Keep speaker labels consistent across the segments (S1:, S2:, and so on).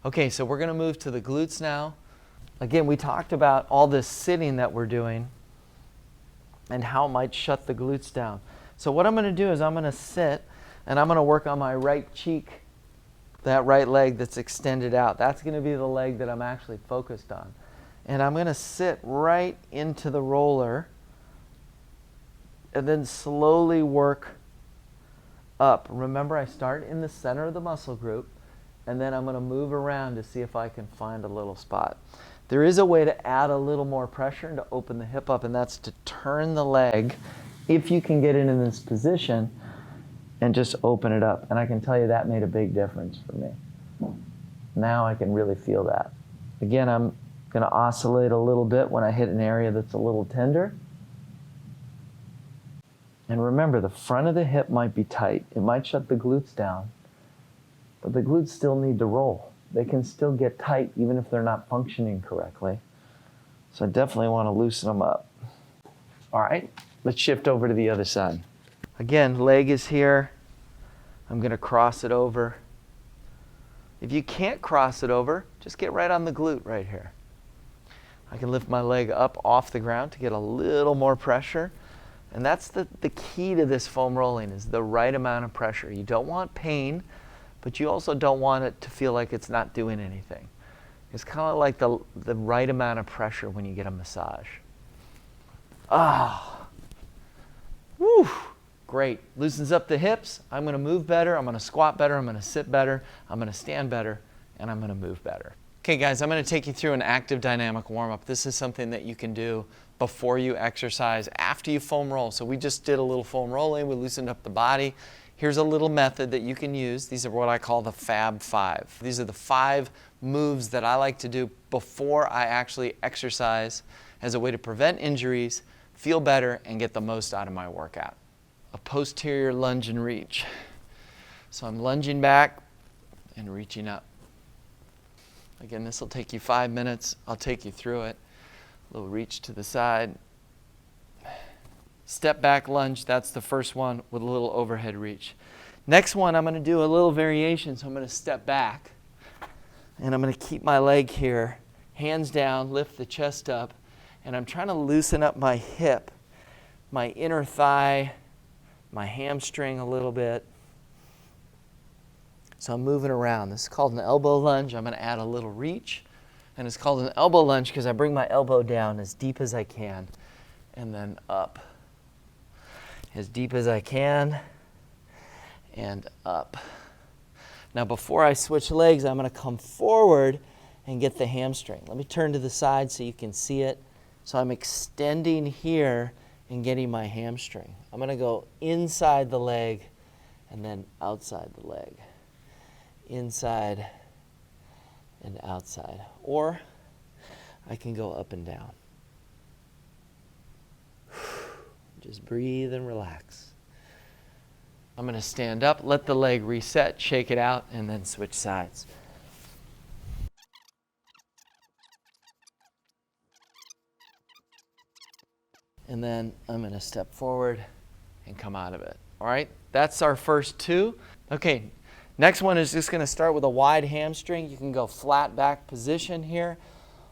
S1: Okay, so we're gonna move to the glutes now. Again, we talked about all this sitting that we're doing and how it might shut the glutes down. So what I'm gonna do is I'm gonna sit and I'm gonna work on my right cheek, that right leg that's extended out. That's gonna be the leg that I'm actually focused on. And I'm gonna sit right into the roller and then slowly work up. Remember, I start in the center of the muscle group and then I'm gonna move around to see if I can find a little spot. There is a way to add a little more pressure and to open the hip up, and that's to turn the leg, if you can get it in this position, and just open it up. And I can tell you that made a big difference for me. Now I can really feel that. Again, I'm gonna oscillate a little bit when I hit an area that's a little tender. And remember, the front of the hip might be tight. It might shut the glutes down, but the glutes still need to roll. They can still get tight even if they're not functioning correctly. So I definitely want to loosen them up. All right, let's shift over to the other side. Again, leg is here. I'm gonna cross it over. If you can't cross it over, just get right on the glute right here. I can lift my leg up off the ground to get a little more pressure. And that's the key to this foam rolling, is the right amount of pressure. You don't want pain, but you also don't want it to feel like it's not doing anything. It's kind of like the right amount of pressure when you get a massage. Ah, woo, great. Loosens up the hips. I'm gonna move better, I'm gonna squat better, I'm gonna sit better, I'm gonna stand better, and I'm gonna move better. Okay guys, I'm gonna take you through an active dynamic warm-up. This is something that you can do before you exercise, after you foam roll. So we just did a little foam rolling, we loosened up the body. Here's a little method that you can use. These are what I call the Fab Five. These are the 5 moves that I like to do before I actually exercise as a way to prevent injuries, feel better, and get the most out of my workout. A posterior lunge and reach. So I'm lunging back and reaching up. Again, this will take you 5 minutes. I'll take you through it. A little reach to the side. Step back lunge, that's the first one with a little overhead reach. Next one, I'm gonna do a little variation. So I'm gonna step back and I'm gonna keep my leg here, hands down, lift the chest up, and I'm trying to loosen up my hip, my inner thigh, my hamstring a little bit. So I'm moving around. This is called an elbow lunge. I'm gonna add a little reach, and it's called an elbow lunge because I bring my elbow down as deep as I can and then up. As deep as I can and up. Now before I switch legs, I'm gonna come forward and get the hamstring. Let me turn to the side so you can see it. So I'm extending here and getting my hamstring. I'm gonna go inside the leg and then outside the leg. Inside and outside. Or I can go up and down. Just breathe and relax. I'm gonna stand up, let the leg reset, shake it out, and then switch sides. And then I'm gonna step forward and come out of it. All right, that's our first 2. Okay, next one is just gonna start with a wide hamstring. You can go flat back position here.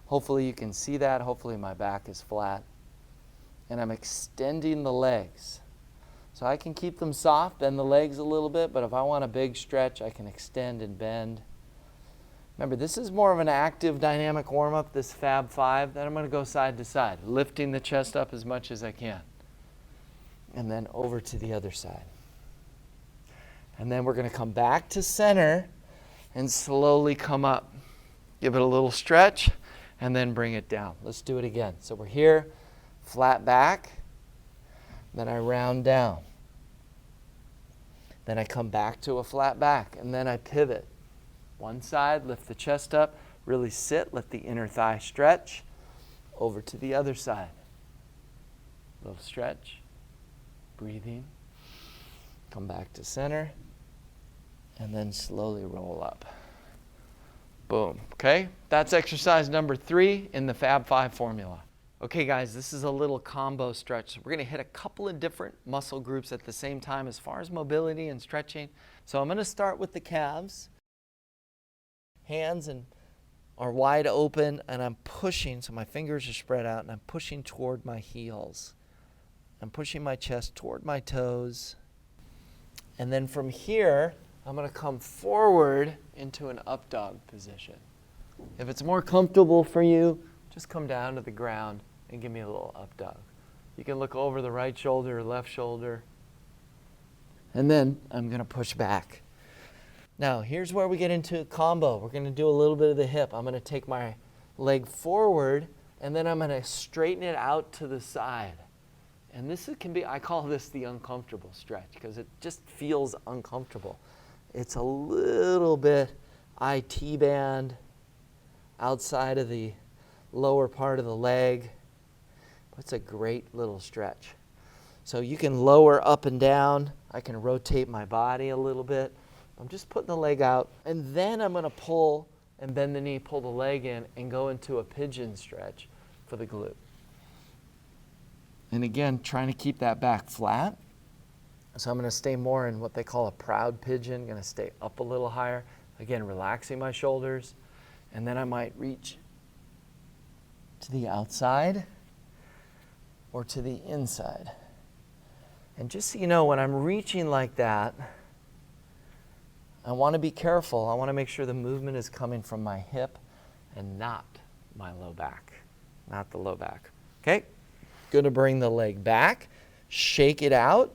S1: Hopefully you can see that. Hopefully my back is flat. And I'm extending the legs. So I can keep them soft, bend the legs a little bit, but if I want a big stretch, I can extend and bend. Remember, this is more of an active dynamic warm-up, this Fab Five. Then I'm gonna go side to side, lifting the chest up as much as I can. And then over to the other side. And then we're gonna come back to center and slowly come up. Give it a little stretch and then bring it down. Let's do it again. So we're here, flat back, then I round down. Then I come back to a flat back, and then I pivot. One side, lift the chest up, really sit, let the inner thigh stretch. Over to the other side. Little stretch, breathing. Come back to center, and then slowly roll up. Boom, okay? That's exercise number 3 in the Fab Five formula. Okay guys, this is a little combo stretch. We're gonna hit a couple of different muscle groups at the same time as far as mobility and stretching. So I'm gonna start with the calves. hands are wide open, and I'm pushing, so my fingers are spread out, and I'm pushing toward my heels. I'm pushing my chest toward my toes. And then from here, I'm going to come forward into an up dog position. If it's more comfortable for you, just come down to the ground and give me a little up dog. You can look over the right shoulder or left shoulder. And then I'm going to push back. Now, here's where we get into a combo. We're going to do a little bit of the hip. I'm going to take my leg forward, and then I'm going to straighten it out to the side. And this can be, I call this the uncomfortable stretch because it just feels uncomfortable. It's a little bit IT band outside of the lower part of the leg. But it's a great little stretch. So you can lower up and down. I can rotate my body a little bit. I'm just putting the leg out. And then I'm going to pull and bend the knee, pull the leg in, and go into a pigeon stretch for the glute. And again, trying to keep that back flat. So I'm going to stay more in what they call a proud pigeon. Going to stay up a little higher. Again, relaxing my shoulders. And then I might reach to the outside or to the inside. And just so you know, when I'm reaching like that, I want to be careful. I want to make sure the movement is coming from my hip and not my low back. Not the low back. Okay? Going to bring the leg back, shake it out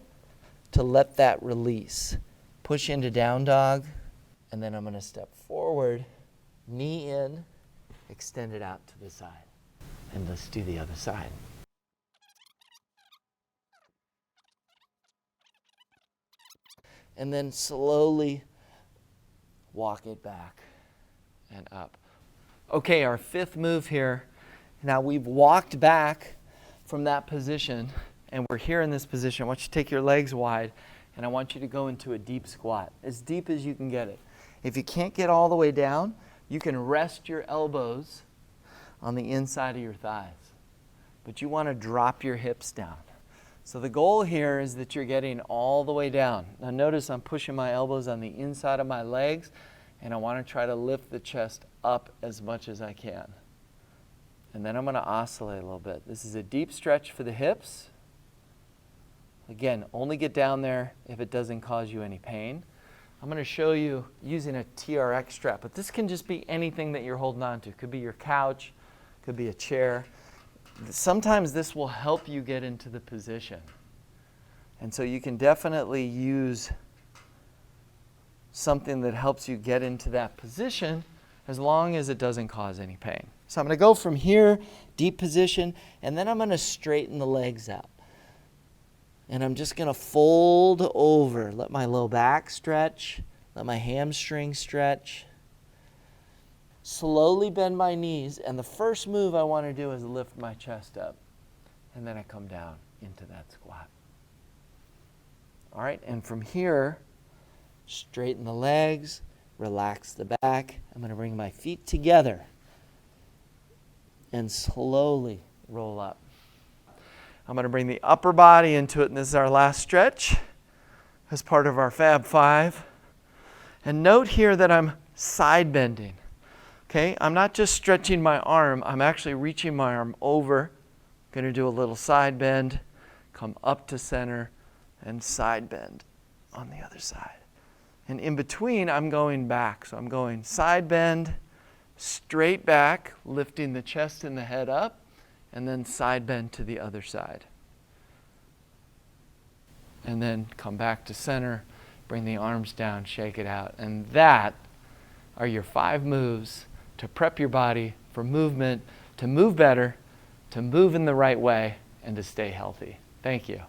S1: to let that release. Push into down dog, and then I'm going to step forward, knee in, extend it out to the side. And let's do the other side. And then slowly walk it back and up. Okay, our fifth move here. Now we've walked back from that position, and we're here in this position. I want you to take your legs wide, and I want you to go into a deep squat, as deep as you can get it. If you can't get all the way down, you can rest your elbows on the inside of your thighs, but you want to drop your hips down. So the goal here is that you're getting all the way down. Now notice I'm pushing my elbows on the inside of my legs, and I want to try to lift the chest up as much as I can. And then I'm going to oscillate a little bit. This is a deep stretch for the hips. Again, only get down there if it doesn't cause you any pain. I'm going to show you using a TRX strap, but this can just be anything that you're holding on to. It could be your couch, could be a chair. Sometimes this will help you get into the position. And so you can definitely use something that helps you get into that position as long as it doesn't cause any pain. So I'm going to go from here, deep position, and then I'm going to straighten the legs out. And I'm just going to fold over, let my low back stretch, let my hamstring stretch. Slowly bend my knees, and the first move I want to do is lift my chest up. And then I come down into that squat. All right, and from here, straighten the legs, relax the back. I'm going to bring my feet together and slowly roll up. I'm going to bring the upper body into it, and this is our last stretch as part of our Fab 5. And note here that I'm side bending. Okay, I'm not just stretching my arm, I'm actually reaching my arm over. Going to do a little side bend, come up to center, and side bend on the other side. And in between, I'm going back. So I'm going side bend, straight back, lifting the chest and the head up, and then side bend to the other side. And then come back to center, bring the arms down, shake it out. And that are your 5 moves to prep your body for movement, to move better, to move in the right way, and to stay healthy. Thank you.